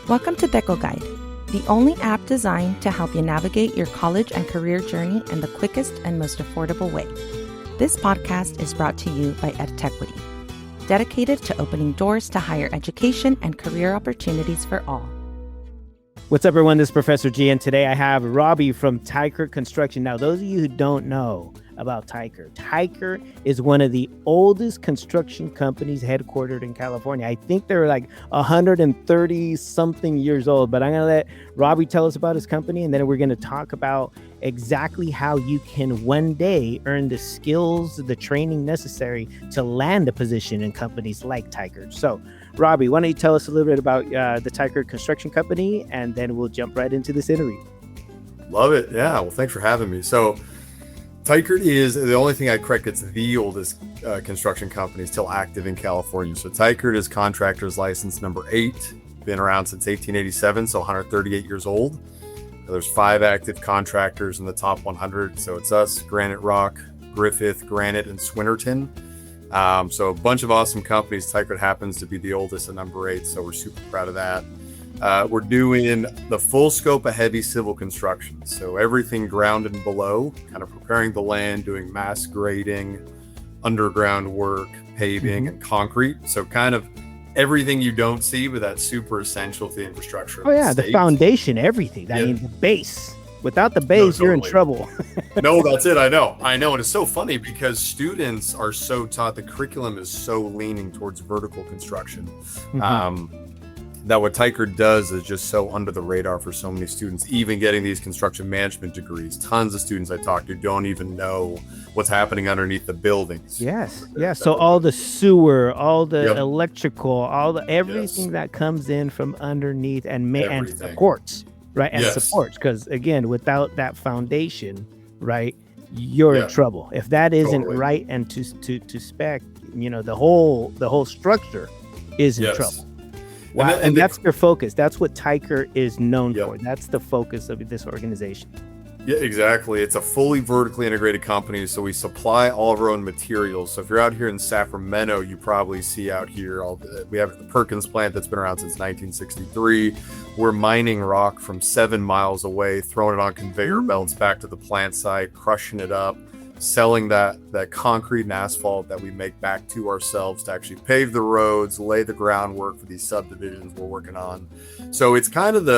Welcome to Deco Guide, the only app designed to help you navigate your college and career journey in the quickest and most affordable way. This podcast is brought to you by EdTechWity, dedicated to opening doors to higher education and career opportunities for all. What's up, everyone? This is Professor G, and today I have Robbie from Tyker Construction. Now, those of you who don't know about Tyker, Tyker is one of the oldest construction companies headquartered in California. I think they're like 130-something years old, but I'm going to let Robbie tell us about his company, and then we're going to talk about exactly how you can one day earn the skills, the training necessary to land a position in companies like Tyker. So, Robbie, why don't you tell us a little bit about the Tyker Construction Company, and then we'll jump right into this interview. Love it. Yeah. Well, thanks for having me. So Tyker is the only thing I'd correct. It's the oldest construction company still active in California. So Tyker is contractor's license number 8, been around since 1887, so 138 years old. There's 5 active contractors in the top 100. So it's us, Granite Rock, Griffith, Granite, and Swinnerton. So a bunch of awesome companies. Tyker happens to be the oldest at number 8, so we're super proud of that. We're doing the full scope of heavy civil construction. So everything ground and below, kind of preparing the land, doing mass grading, underground work, paving, and concrete. So kind of everything you don't see, but that's super essential to the infrastructure. Oh yeah, the foundation, everything. I mean, the base. Without the base, you're in trouble. No, that's it. I know. And it's so funny because students are so taught, the curriculum is so leaning towards vertical construction. That what Tyker does is just so under the radar for so many students, even getting these construction management degrees. Tons of students I talk to don't even know what's happening underneath the buildings. Yes. So all the sewer, all the electrical, all the everything that comes in from underneath and supports. Right. And supports, because again, without that foundation, right, you're in trouble. If that isn't right and to spec, the whole structure is in trouble. Wow. And that's their focus. That's what Tyker is known for. That's the focus of this organization. Yeah, exactly. It's a fully vertically integrated company, so we supply all of our own materials. So if you're out here in Sacramento, you probably see out here we have the Perkins plant that's been around since 1963. We're mining rock from 7 miles away, throwing it on conveyor belts back to the plant site, crushing it up, selling that concrete and asphalt that we make back to ourselves to actually pave the roads, lay the groundwork for these subdivisions we're working on. So it's kind of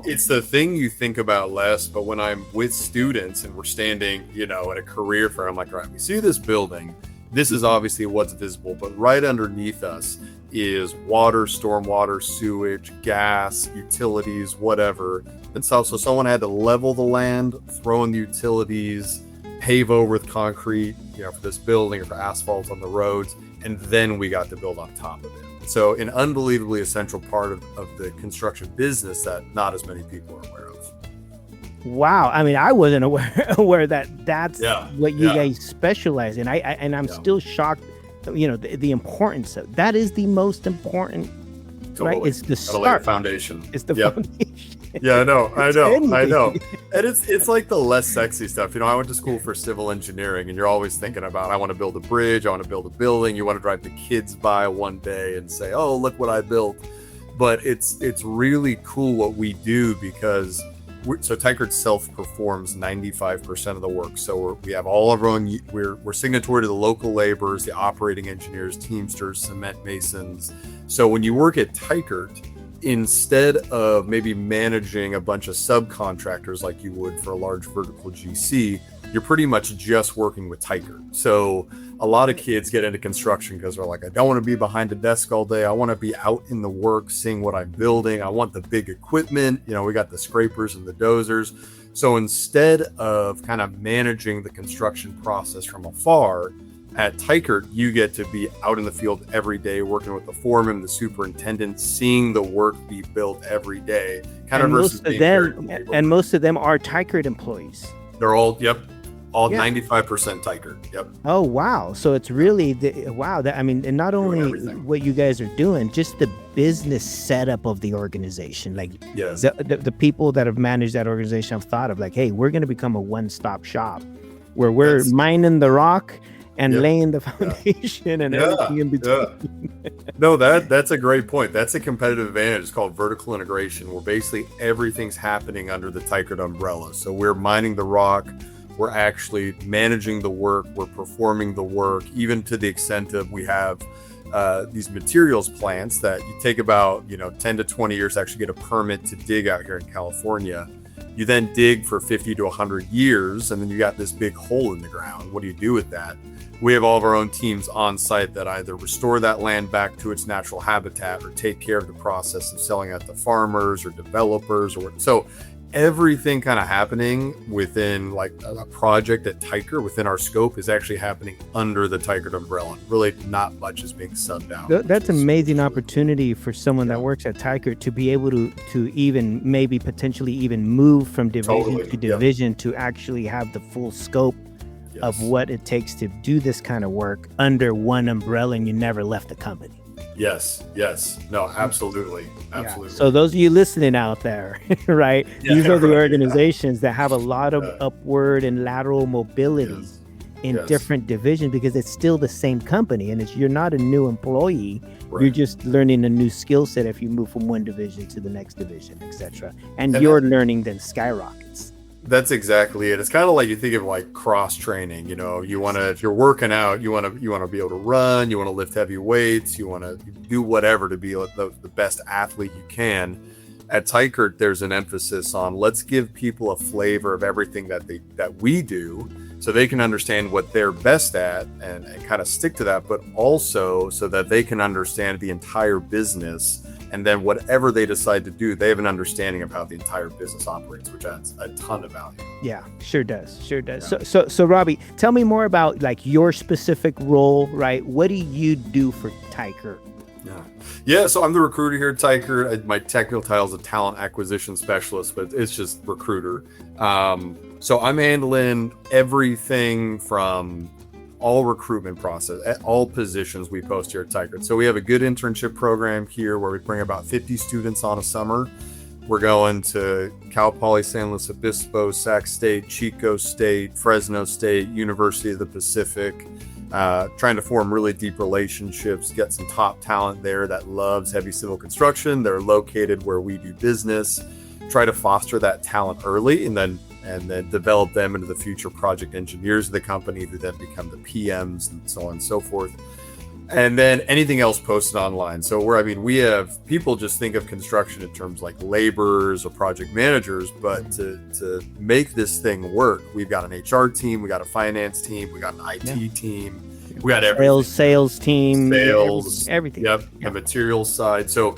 it's the thing you think about less, but when I'm with students and we're standing, at a career fair, I'm like, all right, we see this building. This is obviously what's visible, but right underneath us is water, stormwater, sewage, gas, utilities, whatever. And so someone had to level the land, throw in the utilities, pave over with concrete, for this building or for asphalt on the roads, and then we got to build on top of it. So an unbelievably essential part of the construction business that not as many people are aware of. Wow. I mean, I wasn't aware that that's what you guys specialize in. I'm still shocked, the importance of that is the most important, right? It's the start. Foundation. It's the foundation. Yeah, I know. And it's like the less sexy stuff. I went to school for civil engineering, and you're always thinking about, I want to build a bridge, I want to build a building. You want to drive the kids by one day and say, oh, look what I built. But it's really cool what we do, because Tyker self-performs 95% of the work. So we have all of our own, we're signatory to the local laborers, the operating engineers, teamsters, cement masons. So when you work at Tyker, instead of maybe managing a bunch of subcontractors like you would for a large vertical GC, you're pretty much just working with Tyker. So a lot of kids get into construction because they're like, I don't want to be behind a desk all day. I want to be out in the work, seeing what I'm building. I want the big equipment. We got the scrapers and the dozers. So instead of kind of managing the construction process from afar, at Tyker, you get to be out in the field every day, working with the foreman, the superintendent, seeing the work be built every day. Most of them are Tyker employees. They're all 95% Tyker. Yep. Oh wow! So it's really and not only what you guys are doing, just the business setup of the organization. Like the people that have managed that organization have thought of like, hey, we're going to become a one-stop shop where we're mining the rock and laying the foundation and everything in between. No, that's a great point. That's a competitive advantage. It's called vertical integration, where basically everything's happening under the Tyker umbrella. So we're mining the rock, we're actually managing the work, we're performing the work, even to the extent of we have these materials plants that you take about 10 to 20 years to actually get a permit to dig out here in California. You then dig for 50 to 100 years, and then you got this big hole in the ground. What do you do with that? We have all of our own teams on site that either restore that land back to its natural habitat or take care of the process of selling it to farmers or developers. So everything kind of happening within like a project at Tyker within our scope is actually happening under the Tyker umbrella. Really not much is being subbed out. That's an amazing opportunity for someone that works at Tyker to be able to even maybe potentially even move from division to division to actually have the full scope of what it takes to do this kind of work under one umbrella, and you never left the company. Yes. No, absolutely. Yeah. So those of you listening out there, right? These are the organizations that have a lot of upward and lateral mobility in different divisions, because it's still the same company, and you're not a new employee. Right. You're just learning a new skill set if you move from one division to the next division, etc. And your learning then skyrockets. That's exactly it. It's kind of like you think of like cross training. You want to, if you're working out, you want to be able to run, you want to lift heavy weights, you want to do whatever to be the best athlete you can. At Tyker, there's an emphasis on let's give people a flavor of everything that we do, so they can understand what they're best at and kind of stick to that, but also so that they can understand the entire business. And then whatever they decide to do, they have an understanding of how the entire business operates, which adds a ton of value. Yeah, sure does. Yeah. So Robbie, tell me more about like your specific role, right? What do you do for Tyker? Yeah. So I'm the recruiter here at Tyker. My technical title is a talent acquisition specialist, but it's just recruiter. So I'm handling everything from all recruitment process, at all positions we post here at Tyker. So we have a good internship program here where we bring about 50 students on a summer. We're going to Cal Poly San Luis Obispo, Sac State, Chico State, Fresno State, University of the Pacific, trying to form really deep relationships, get some top talent there that loves heavy civil construction. They're located where we do business, try to foster that talent early, and then develop them into the future project engineers of the company, who then become the PMs and so on and so forth. And then anything else posted online. So we have people just think of construction in terms like laborers or project managers, but to make this thing work, we've got an HR team, we got a finance team, we got an IT team, we got everything. Sales team, everything. Yep, the materials side. So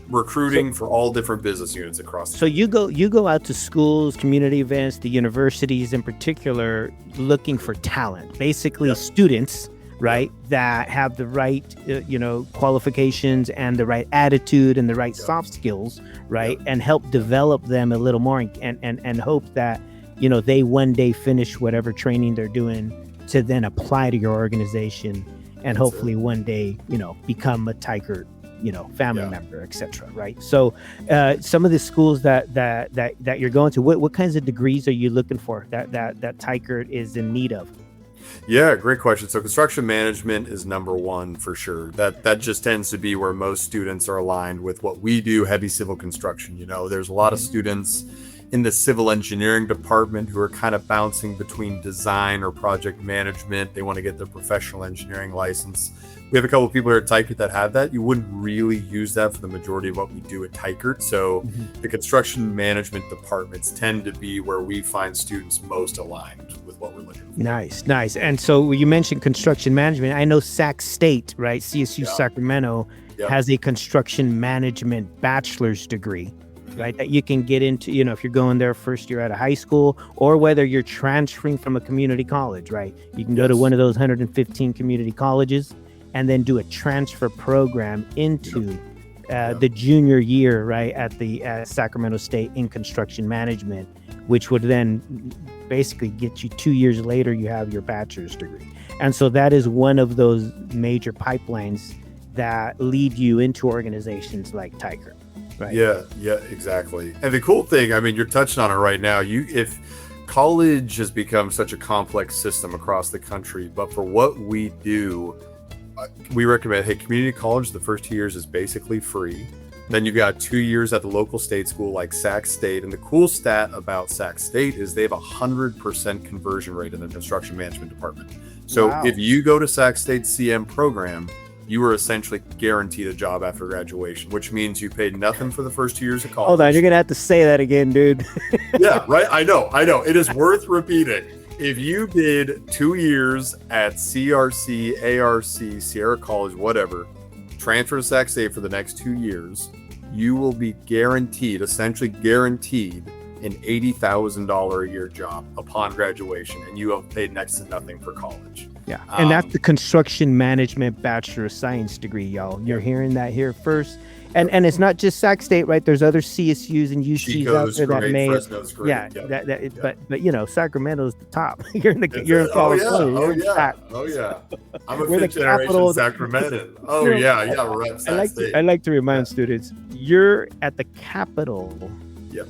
recruiting for all different business units across the country. You go out to schools, community events, the universities in particular, looking for talent, basically students, right, that have the right qualifications and the right attitude and the right soft skills, right, and help develop them a little more and hope that they one day finish whatever training they're doing to then apply to your organization and hopefully one day become a Tyker family member, etc. Right. So some of the schools that you're going to, what kinds of degrees are you looking for that Tyker is in need of? Yeah, great question. So construction management is number one for sure. That just tends to be where most students are aligned with what we do, heavy civil construction. There's a lot of students in the civil engineering department who are kind of bouncing between design or project management. They want to get their professional engineering license. We have a couple of people here at Tyker that have that. You wouldn't really use that for the majority of what we do at Tyker. So the construction management departments tend to be where we find students most aligned with what we're looking for. Nice. And so you mentioned construction management. I know Sac State, right? CSU Sacramento has a construction management bachelor's degree, right? That you can get into, if you're going there first year out of high school, or whether you're transferring from a community college, right? You can go to one of those 115 community colleges and then do a transfer program into the junior year, right, at Sacramento State in construction management, which would then basically get you 2 years later, you have your bachelor's degree. And so that is one of those major pipelines that lead you into organizations like Tyker, right? Yeah, exactly. And the cool thing, you're touching on it right now. college has become such a complex system across the country, but for what we do, we recommend, hey, community college, the first 2 years is basically free. Then you've got 2 years at the local state school like Sac State. And the cool stat about Sac State is they have 100% conversion rate in their construction management department. So if you go to Sac State's CM program, you are essentially guaranteed a job after graduation, which means you paid nothing for the first 2 years of college. Hold on, you're going to have to say that again, dude. Yeah, right? I know. It is worth repeating. If you did 2 years at CRC, ARC, Sierra College, whatever, transfer to Sac State for the next 2 years, you will be essentially guaranteed, an $80,000 a year job upon graduation, and you have paid next to nothing for college. Yeah, and that's the construction management Bachelor of Science degree, y'all. You're hearing that here first. And it's not just Sac State, right? There's other CSUs and UCs Chico's out there that great, may, Fresno's great. Yeah. But you know, Sacramento's the top. you're in California. Oh yeah. I'm a fifth generation Sacramento. Oh yeah. We're at Sac State. I like to remind students, you're at the capital. Yep.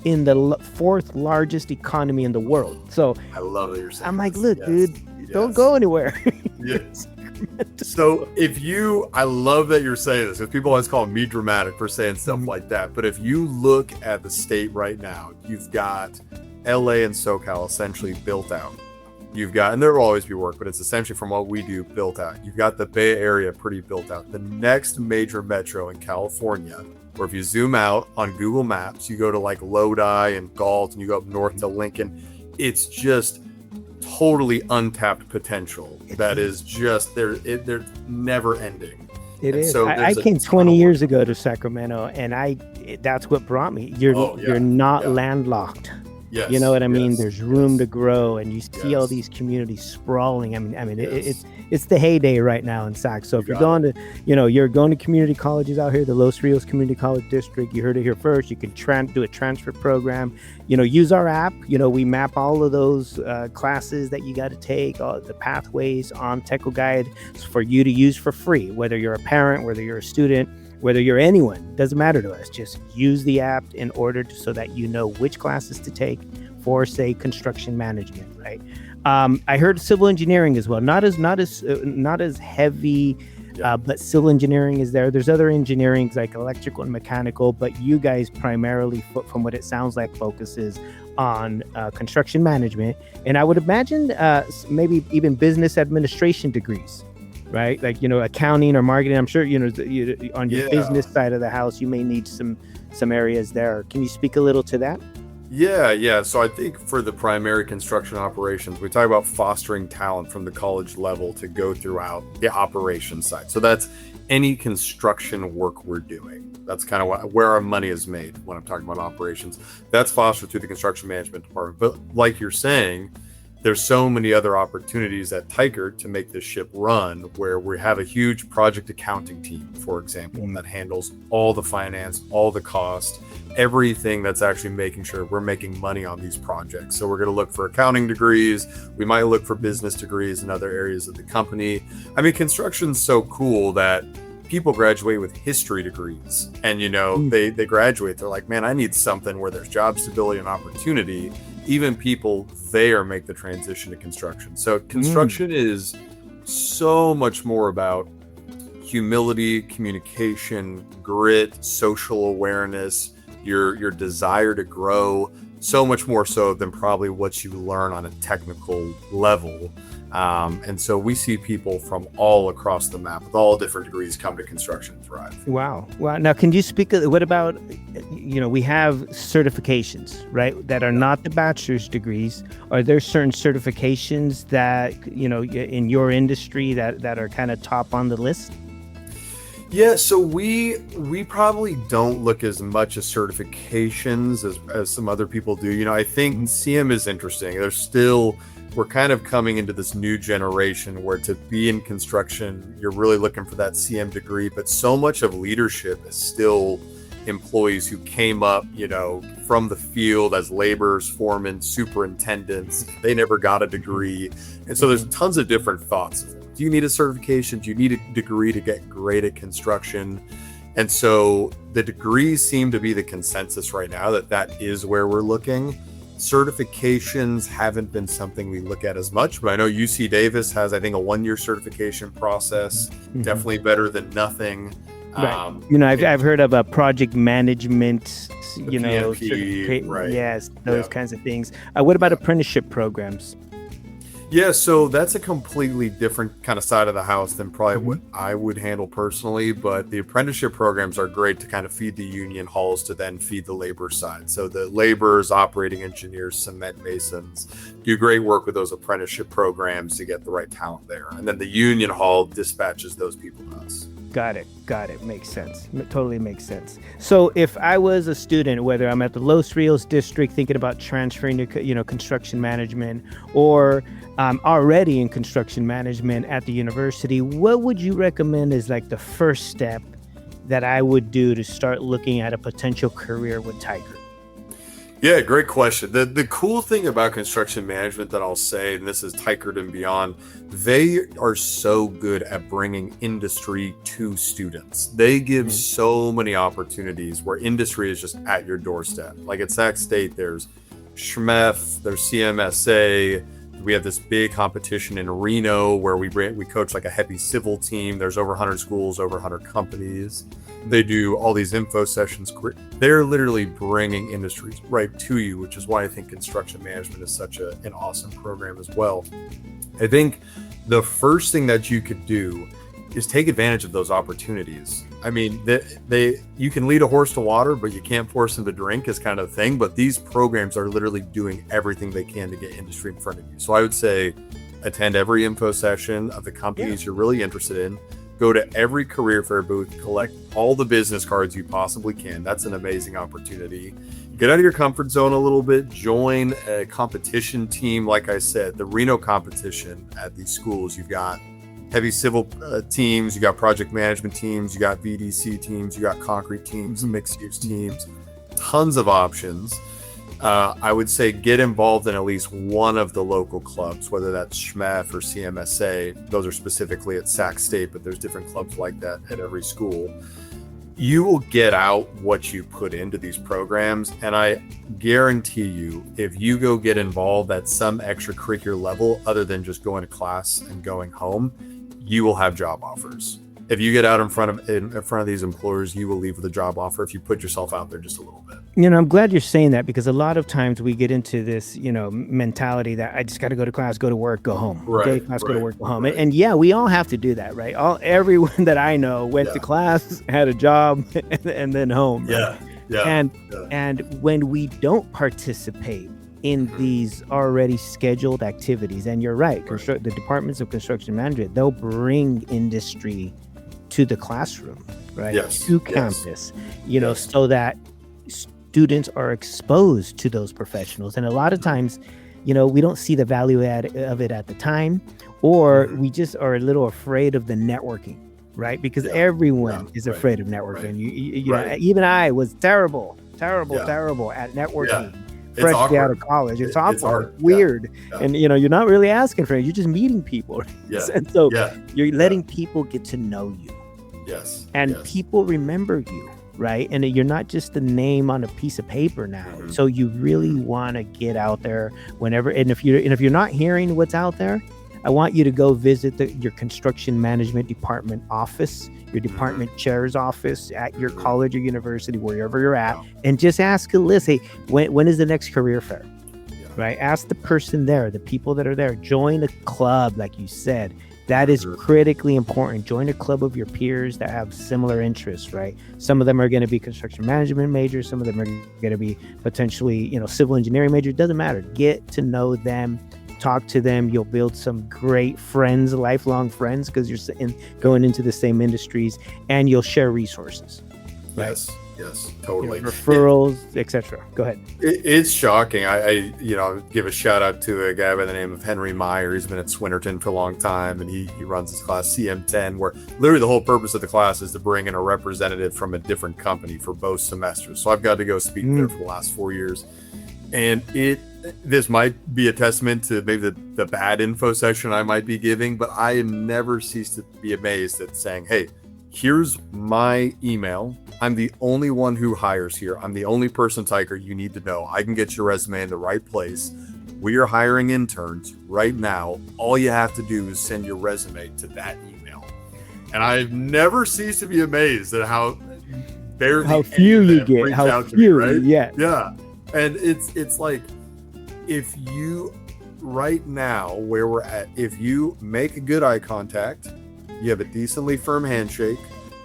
In the fourth largest economy in the world. So I love that you're saying. I'm like, look, dude, don't go anywhere. Yes. So I love that you're saying this, because people always call me dramatic for saying stuff like that. But if you look at the state right now, you've got LA and SoCal essentially built out. You've got, and there will always be work, but it's essentially from what we do built out. You've got the Bay Area pretty built out. The next major metro in California, or if you zoom out on Google Maps, you go to like Lodi and Galt, and you go up north to Lincoln, it's just totally untapped potential that is just they're never ending. It is. So I came 20 years ago to Sacramento, and that's what brought me. You're not landlocked. Yes, you know what I mean? There's room to grow, and you see all these communities sprawling. I mean, it's the heyday right now in Sac. So if you're going to community colleges out here, the Los Rios Community College District, you heard it here first. You can do a transfer program. Use our app. We map all of those classes that you got to take, all the pathways on Techo Guide for you to use for free. Whether you're a parent, whether you're a student, whether you're anyone, doesn't matter to us. Just use the app in order so that you know which classes to take for, say, construction management, right? I heard civil engineering as well. Not as heavy, but civil engineering is there. There's other engineerings like electrical and mechanical, but you guys primarily, from what it sounds like, focuses on construction management. And I would imagine maybe even business administration degrees. Right, like accounting or marketing. I'm sure on your business side of the house, you may need some areas there. Can you speak a little to that? Yeah. So I think for the primary construction operations, we talk about fostering talent from the college level to go throughout the operations side. So that's any construction work we're doing. That's kind of where our money is made when I'm talking about operations. That's fostered through the construction management department. But like you're saying, there's so many other opportunities at Tyker to make this ship run, where we have a huge project accounting team, for example, that handles all the finance, all the cost, everything that's actually making sure we're making money on these projects. So we're going to look for accounting degrees. We might look for business degrees in other areas of the company. I mean, construction's so cool that people graduate with history degrees, and they graduate, they're like, man, I need something where there's job stability and opportunity. Even people there make the transition to construction. So construction is so much more about humility, communication, grit, social awareness, your desire to grow, so much more so than probably what you learn on a technical level. And so we see people from all across the map with all different degrees come to construction and thrive. Wow. Now, can you speak, what about, we have certifications, right, that are not the bachelor's degrees. Are there certain certifications that, in your industry that are kind of top on the list? Yeah, so we probably don't look as much as certifications as some other people do. I think CM is interesting. We're kind of coming into this new generation where to be in construction, you're really looking for that CM degree, but so much of leadership is still employees who came up, from the field as laborers, foremen, superintendents. They never got a degree. And so there's tons of different thoughts. Do you need a certification? Do you need a degree to get great at construction? And so the degrees seem to be the consensus right now that is where we're looking. Certifications haven't been something we look at as much, but I know UC Davis has, I think, a 1-year certification process. Definitely better than nothing. Right. I've heard of a project management, PMP, right. Yes, those kinds of things. What about apprenticeship programs? Yeah, so that's a completely different kind of side of the house than probably what I would handle personally, but the apprenticeship programs are great to kind of feed the union halls to then feed the labor side. So the laborers, operating engineers, cement masons do great work with those apprenticeship programs to get the right talent there. And then the union hall dispatches those people to us. Got it. Makes sense. Totally makes sense. So if I was a student, whether I'm at the Los Rios district thinking about transferring to, construction management, or I'm already in construction management at the university, what would you recommend is like the first step that I would do to start looking at a potential career with Tyker? Yeah, great question. The cool thing about construction management that I'll say, and this is Tyker and beyond, they are so good at bringing industry to students. They give so many opportunities where industry is just at your doorstep. Like at Sac State, there's SHMEF, there's CMSA. We have this big competition in Reno where we coach like a heavy civil team. There's over 100 schools, over 100 companies. They do all these info sessions. They're literally bringing industries right to you, which is why I think construction management is such an awesome program as well. I think the first thing that you could do is take advantage of those opportunities. I mean, you can lead a horse to water, but you can't force them to drink is kind of the thing. But these programs are literally doing everything they can to get industry in front of you. So I would say attend every info session of the companies you're really interested in. Go to every career fair booth, collect all the business cards you possibly can. That's an amazing opportunity. Get out of your comfort zone a little bit, join a competition team. Like I said, the Reno competition at these schools, you've got heavy civil teams, you got project management teams, you got VDC teams, you got concrete teams, mixed use teams, tons of options. I would say get involved in at least one of the local clubs, whether that's SHMEF or CMSA. Those are specifically at Sac State, but there's different clubs like that at every school. You will get out what you put into these programs. And I guarantee you, if you go get involved at some extracurricular level, other than just going to class and going home, you will have job offers. If you get out in front of these employers, you will leave with a job offer if you put yourself out there just a little bit. I'm glad you're saying that, because a lot of times we get into this, mentality that I just got to go to class, go to work, go home. Go to work, go home. And yeah, we all have to do that, right? Everyone that I know went to class, had a job, and then home. Yeah. And when we don't participate in these already scheduled activities, and you're right, the departments of construction management, they'll bring industry to the classroom, right? To campus, so that students are exposed to those professionals. And a lot of times, we don't see the value of it at the time, or we just are a little afraid of the networking, right? Because everyone is afraid of networking. Even I was terrible at networking. Freshly out of college. It's awkward, hard. Weird. And you're not really asking for it, you're just meeting people. And so you're letting people get to know you. And people remember you, right? And you're not just a name on a piece of paper now. So you really want to get out there whenever, and if you're not hearing what's out there, I want you to go visit your construction management department office, your department chair's office at your college or university, wherever you're at, and just ask a list. Hey, when is the next career fair? Right? Ask the person there, the people that are there. Join a club, like you said. That is critically important. Join a club of your peers that have similar interests, right? Some of them are going to be construction management majors. Some of them are going to be potentially, civil engineering majors. It doesn't matter. Get to know them. Talk to them. You'll build some great friends, lifelong friends, because you're going into the same industries, and you'll share resources. Right? Yes, totally. Referrals, etc. Go ahead. It's shocking. I give a shout out to a guy by the name of Henry Meyer. He's been at Swinnerton for a long time, and he runs his class CM10, where literally the whole purpose of the class is to bring in a representative from a different company for both semesters. So I've got to go speak there for the last 4 years, and this might be a testament to maybe the bad info session I might be giving, but I never cease to be amazed at saying, hey, here's my email. I'm the only one who hires here. I'm the only person, Tyker, you need to know. I can get your resume in the right place. We are hiring interns right now. All you have to do is send your resume to that email. And I've never ceased to be amazed at how few you get, how few, me, right? Yeah. And it's like, if you, right now where we're at, if you make a good eye contact, you have a decently firm handshake,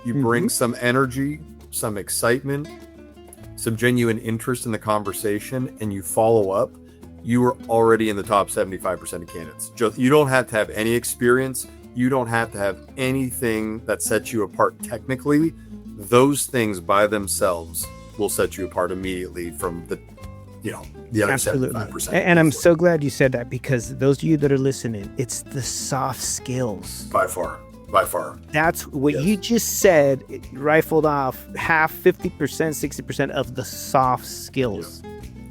you bring some energy, some excitement, some genuine interest in the conversation, and you follow up, you are already in the top 75% of candidates. You don't have to have any experience. You don't have to have anything that sets you apart technically. Those things by themselves will set you apart immediately from the other 75%. And I'm so glad you said that, because those of you that are listening, it's the soft skills. By far. That's what you just said. It rifled off half, 50%, 60% of the soft skills,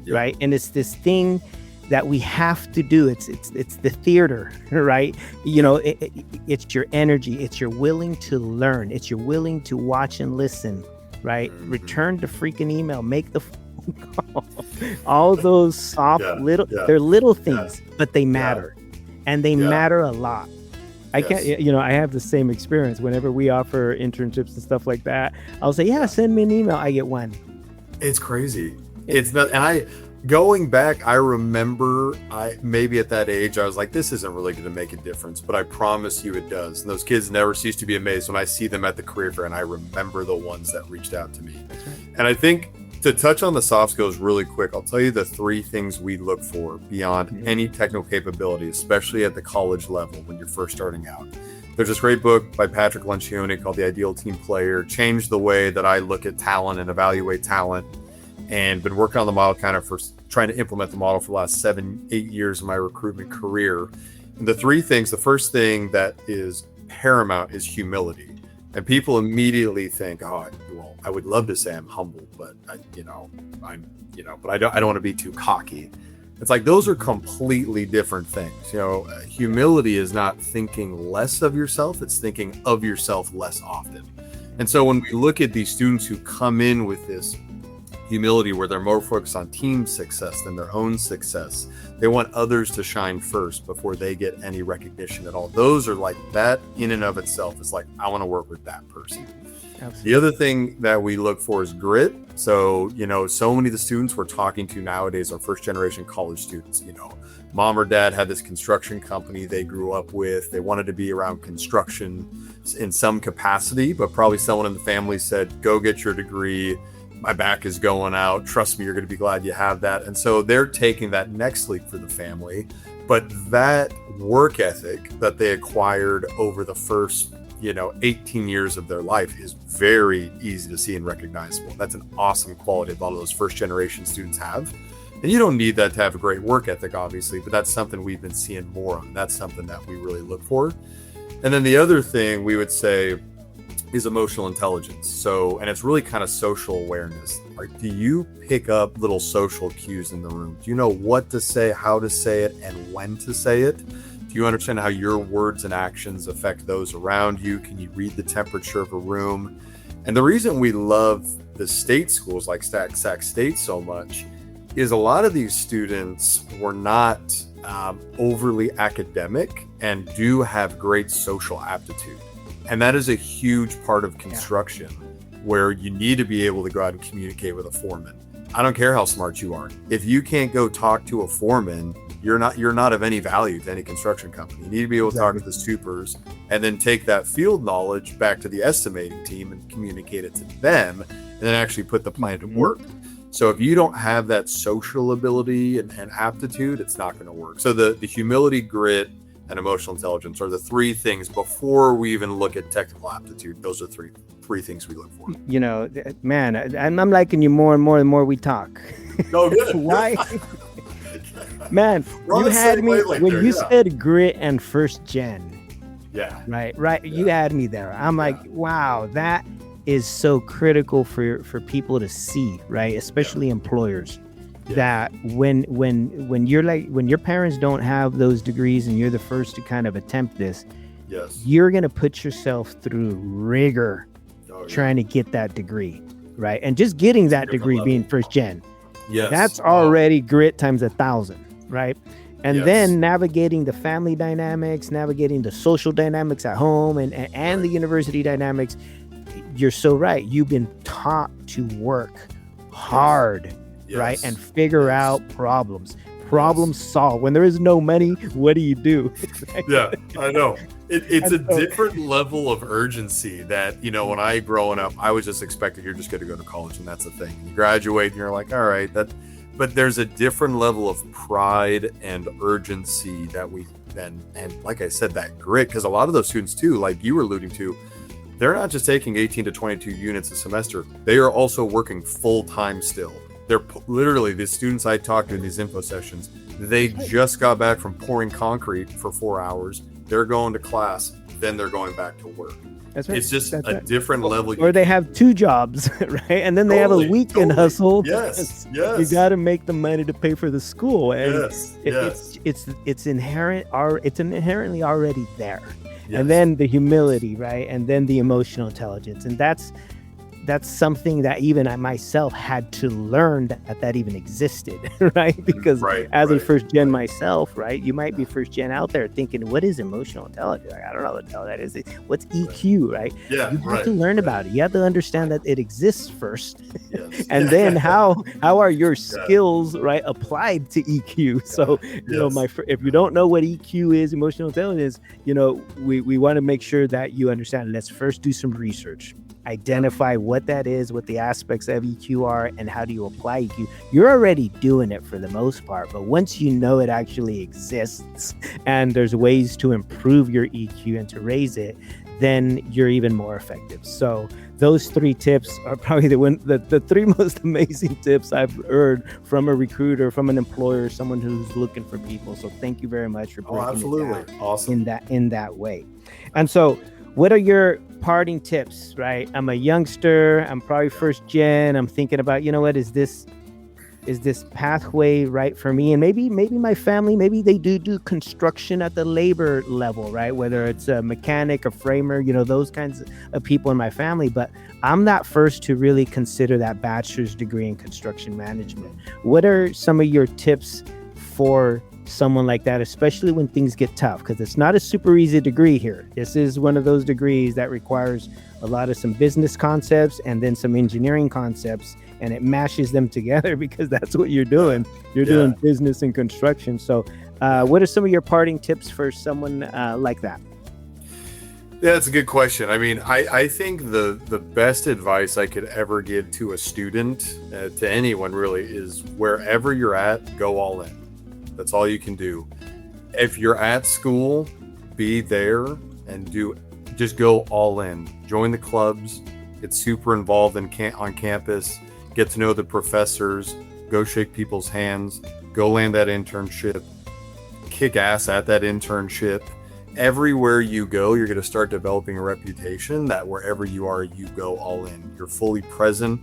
right? And it's this thing that we have to do. It's the theater, right? It's your energy. It's your willing to learn. It's your willing to watch and listen, right? Return the freaking email. Make the phone call. All those soft they're little things, but they matter, and they matter a lot. I can't, I have the same experience whenever we offer internships and stuff like that. I'll say, send me an email. I get one. It's crazy. It's not, and going back, I remember maybe at that age, I was like, this isn't really going to make a difference, but I promise you it does. And those kids never cease to be amazed when I see them at the career fair, and I remember the ones that reached out to me. And I think, to touch on the soft skills really quick, I'll tell you the 3 things we look for beyond any technical capability, especially at the college level when you're first starting out. There's this great book by Patrick Lencioni called The Ideal Team Player. Changed the way that I look at talent and evaluate talent, and been working on the model kind of for trying to implement the model for the last 7-8 years of my recruitment career. And the 3 things, the first thing that is paramount is humility. And people immediately think, I would love to say I'm humble, but I don't want to be too cocky. It's like, those are completely different things. Humility is not thinking less of yourself. It's thinking of yourself less often. And so when we look at these students who come in with this humility, where they're more focused on team success than their own success, they want others to shine first before they get any recognition at all. Those are like, that in and of itself is like, I want to work with that person. Absolutely. The other thing that we look for is grit. So, so many of the students we're talking to nowadays are first generation college students. Mom or dad had this construction company they grew up with. They wanted to be around construction in some capacity, but probably someone in the family said, go get your degree. My back is going out. Trust me, you're going to be glad you have that. And so they're taking that next leap for the family. But that work ethic that they acquired over the first 18 years of their life is very easy to see and recognizable. That's an awesome quality a lot of those first generation students have. And you don't need that to have a great work ethic, obviously, but that's something we've been seeing more of. That's something that we really look for. And then the other thing we would say is emotional intelligence. So, and it's really kind of social awareness. Like, do you pick up little social cues in the room? Do you know what to say, how to say it, and when to say it? Do you understand how your words and actions affect those around you? Can you read the temperature of a room? And the reason we love the state schools like Sac State so much is a lot of these students were not overly academic and do have great social aptitude. And that is a huge part of construction, where you need to be able to go out and communicate with a foreman. I don't care how smart you are. If you can't go talk to a foreman, you're not of any value to any construction company. You need to be able to talk to the supers and then take that field knowledge back to the estimating team and communicate it to them, and then actually put the plan to work. So if you don't have that social ability and aptitude, it's not going to work. So the humility, grit, and emotional intelligence are the 3 things before we even look at technical aptitude. Those are three things we look for. Man, I'm liking you more and more the more we talk. Oh, good. Why? Man, you had me when you said grit and first gen. Yeah. Right. Yeah. You had me there. I'm like, wow, that is so critical for people to see, right? Especially employers. That when your parents don't have those degrees and you're the first to kind of attempt this, you're going to put yourself through rigor trying to get that degree. right? And just getting that degree, being first gen, yes, that's already grit times 1,000, right? And then navigating the family dynamics, navigating the social dynamics at home, and the university dynamics. You're so right. You've been taught to work hard, right? And figure out problems. Problem solve. When there is no money, what do you do? Yeah, I know. It's a different level of urgency that, you know, when I growing up, I was just expected you're just going to go to college and that's the thing. You graduate and you're like, all right, but there's a different level of pride and urgency that and like I said, that grit, because a lot of those students too, like you were alluding to, they're not just taking 18 to 22 units a semester. They are also working full time still. They're literally, the students I talked to in these info sessions, they just got back from pouring concrete for 4 hours. They're going to class, then they're going back to work. That's right. It's just a different level. Or they have 2 jobs, right? And then they have a weekend hustle. Yes. You got to make the money to pay for the school. And it's inherently already there. Yes. And then the humility, right? And then the emotional intelligence. And that's something that even I myself had to learn that even existed, right? Because as a first gen myself, right, you might be first gen out there thinking, what is emotional intelligence? Like, I don't know what the hell that is. What's EQ, right? Yeah, you have to learn about it. You have to understand that it exists first. And then how are your skills, right, applied to EQ? So, you know, if you don't know what EQ is, emotional intelligence, you know, we want to make sure that you understand. Let's first do some research. Identify what that is, what the aspects of EQ are, and how do you apply EQ. You're already doing it for the most part, but once you know it actually exists and there's ways to improve your EQ and to raise it, then you're even more effective. So those 3 tips are probably the 3 most amazing tips I've heard from a recruiter, from an employer, someone who's looking for people. So thank you very much for breaking it down awesome. in that way. And so, what are your parting tips, right? I'm a youngster. I'm probably first gen. I'm thinking about, you know what, is this pathway right for me? And maybe my family, maybe they do construction at the labor level, right? Whether it's a mechanic, a framer, you know, those kinds of people in my family. But I'm not first to really consider that bachelor's degree in construction management. What are some of your tips for someone like that, especially when things get tough? Because it's not a super easy degree here. This is one of those degrees that requires a lot of some business concepts and then some engineering concepts, and it mashes them together because that's what you're doing. You're doing business and construction. So what are some of your parting tips for someone like that? Yeah, that's a good question. I mean, I think the best advice I could ever give to a student, to anyone really, is wherever you're at, go all in. That's all you can do. If you're at school, be there and just go all in. Join the clubs, get super involved on campus, get to know the professors, go shake people's hands, go land that internship, kick ass at that internship. Everywhere you go, you're going to start developing a reputation that wherever you are, you go all in. You're fully present.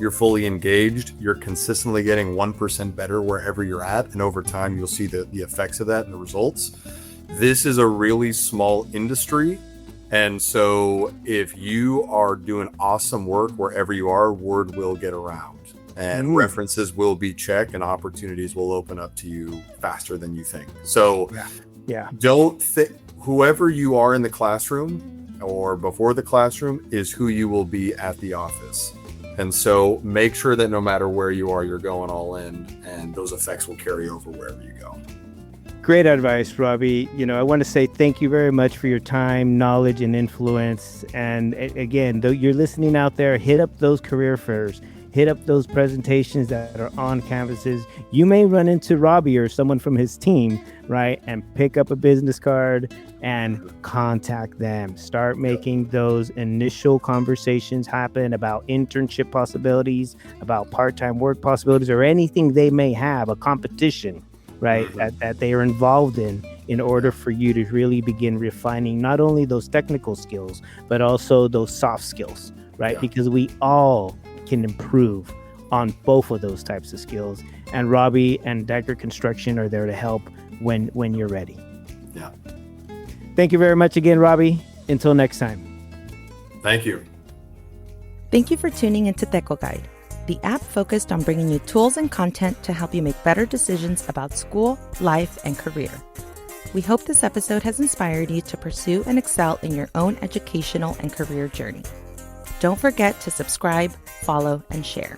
You're fully engaged. You're consistently getting 1% better wherever you're at. And over time, you'll see the effects of that and the results. This is a really small industry. And so if you are doing awesome work wherever you are, word will get around and references will be checked and opportunities will open up to you faster than you think. So don't think whoever you are in the classroom or before the classroom is who you will be at the office. And so make sure that no matter where you are, you're going all in, and those effects will carry over wherever you go. Great advice, Robbie. You know, I want to say thank you very much for your time, knowledge, and influence. And again, though you're listening out there, hit up those career fairs, hit up those presentations that are on campuses. You may run into Robbie or someone from his team, right? And pick up a business card and contact them. Start making those initial conversations happen about internship possibilities, about part-time work possibilities, or anything they may have, a competition, right, that they are involved in order for you to really begin refining not only those technical skills, but also those soft skills, right? Because we all can improve on both of those types of skills. And Robbie and Tyker Construction are there to help when you're ready. Yeah. Thank you very much again, Robbie. Until next time. Thank you. Thank you for tuning into Teco Guide, the app focused on bringing you tools and content to help you make better decisions about school, life, and career. We hope this episode has inspired you to pursue and excel in your own educational and career journey. Don't forget to subscribe, follow, and share.